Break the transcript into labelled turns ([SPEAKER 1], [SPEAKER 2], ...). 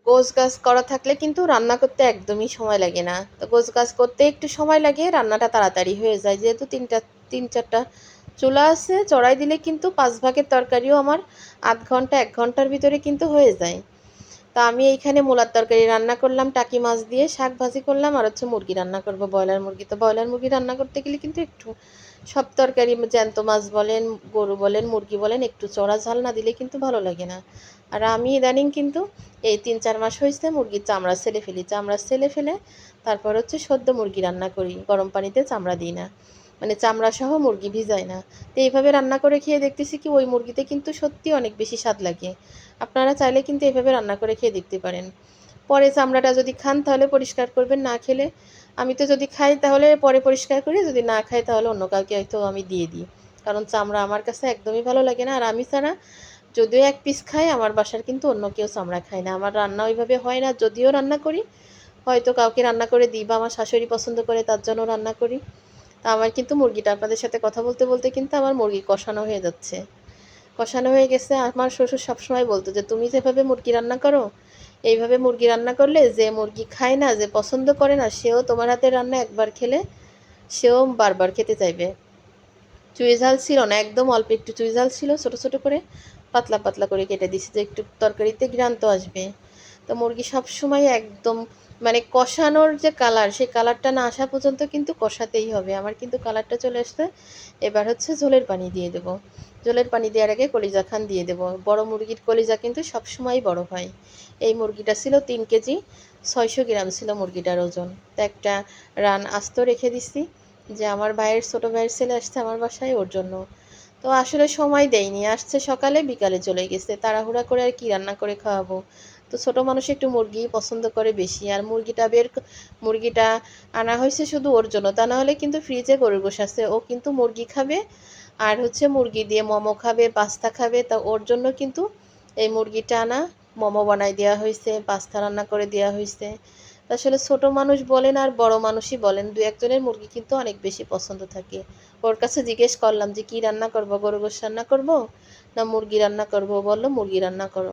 [SPEAKER 1] গোছগাছ করা থাকলে কিন্তু রান্না করতে একদমই সময় লাগে না। তো গোছগাছ করতে একটু সময় লাগে, রান্নাটা তাড়াতাড়ি হয়ে যায়। যেহেতু ৩-৪টা চুলা আছে, চড়াই দিলে কিন্তু ৫ ভাগের তরকারিও আমার ০.৫ ঘন্টা ১ ঘন্টার ভিতরে কিন্তু হয়ে যায়। তা আমি এইখানে মূলার তরকারি রান্না করলাম টাকি মাছ দিয়ে, শাক ভাজি করলাম, আর হচ্ছে মুরগি রান্না করব, ব্রয়লার মুরগি। তো ব্রয়লার মুরগি রান্না করতে গেলে কিন্তু একটু সব তরকারি জ্যান্ত মাছ বলেন, গরু বলেন, মুরগি বলেন, একটু চড়া ঝাল না দিলে কিন্তু ভালো লাগে না। আর আমি ইদানিং কিন্তু এই ৩-৪ মাস হয়েছে মুরগির চামড়া ছেলে ফেলি, চামড়া ছেলে ফেলে তারপর হচ্ছে সদ্য মুরগি রান্না করি, গরম পানিতে চামড়া দিই না, মানে চামড়া সহ মুরগি ভিজাই না। তো এইভাবে রান্না করে খেয়ে দেখতেছি কি ওই মুরগিতে কিন্তু সত্যি অনেক বেশি স্বাদ লাগে। আপনারা চাইলে কিন্তু এভাবে রান্না করে খেয়ে দেখতে পারেন। পরে চামড়াটা যদি খান তাহলে পরিষ্কার করবেন, না খেলে, আমি তো যদি খাই তাহলে পরে পরিষ্কার করি, যদি না খাই তাহলে অন্য কাউকে হয়তো আমি দিয়ে দিই। কারণ চামড়া আমার কাছে একদমই ভালো লাগে না। আর আমি ছাড়া যদিও ১ পিস খাই, আমার বাসার কিন্তু অন্য কেউ চামড়া খায় না। আমার রান্না ওইভাবে হয় না, যদিও রান্না করি হয়তো কাউকে রান্না করে দিই, বা আমার শাশুড়ি পছন্দ করে তার জন্য রান্না করি। তা আমার কিন্তু মুরগিটা, আপনাদের সাথে কথা বলতে বলতে কিন্তু আমার মুরগি কষানো হয়ে যাচ্ছে, কষানো হয়ে গেছে। আমার শ্বশুর সবসময় বলতো যে তুমি যেভাবে মুরগি রান্না করো, এইভাবে মুরগি রান্না করলে যে মুরগি খায় না, যে পছন্দ করে না, সেও তোমার হাতের রান্না একবার খেলে সেও বারবার খেতে চাইবে। চুই ঝাল ছিল না, একদম অল্প একটু চুই ঝাল ছিল, ছোট ছোট করে পাতলা পাতলা করে কেটে দিছি যে একটু তরকারিতে ঘ্রাণ তো আসবে। তো মুরগি সবসময় একদম মানে কষানোর যে কালার, সেই কালারটা না আসা পর্যন্ত কিন্তু কষাতেই হবে। আমার কিন্তু কালারটা চলে আসছে, এবার হচ্ছে ঝোলের পানি দিয়ে দেবো। ঝোলের পানি দেওয়ার আগে কলিজা খান দিয়ে দেবো। বড় মুরগির কলিজা কিন্তু সবসময় বড় হয়। এই মুরগিটা ছিল ৩ কেজি ৬০০ গ্রাম ছিল মুরগিটার ওজন। তো একটা রান আস্ত রেখে দিছি, যে আমার ভাইয়ের, ছোটো ভাইয়ের ছেলে আসছে আমার বাসায়, ওর জন্য। তো আসলে সময় দেয়নি, আসছে সকালে বিকালে চলে গেছে, তাড়াহুড়া করে আর কি রান্না করে খাওয়াবো। তো ছোটো মানুষ একটু মুরগি পছন্দ করে বেশি। আর মুরগিটা আনা হয়েছে শুধু ওর জন্য, তা না হলে কিন্তু ফ্রিজে গরুর গোশ আছে, ও কিন্তু মুরগি খাবে। আর হচ্ছে মুরগি দিয়ে মোমো খাবে, পাস্তা খাবে। তা ওর জন্য কিন্তু এই মুরগিটা আনা, মোমো বানাই দেওয়া হয়েছে, পাস্তা রান্না করে দেওয়া হয়েছে। আসলে ছোট মানুষ বলেন আর বড় মানুষই বলেন, দু একজনের মুরগি কিন্তু অনেক বেশি পছন্দ থাকে। ওর কাছে জিজ্ঞেস করলাম যে কি রান্না করবো, গরু গোশ রান্না করবো না মুরগি রান্না করবো, বললো মুরগি রান্না করো।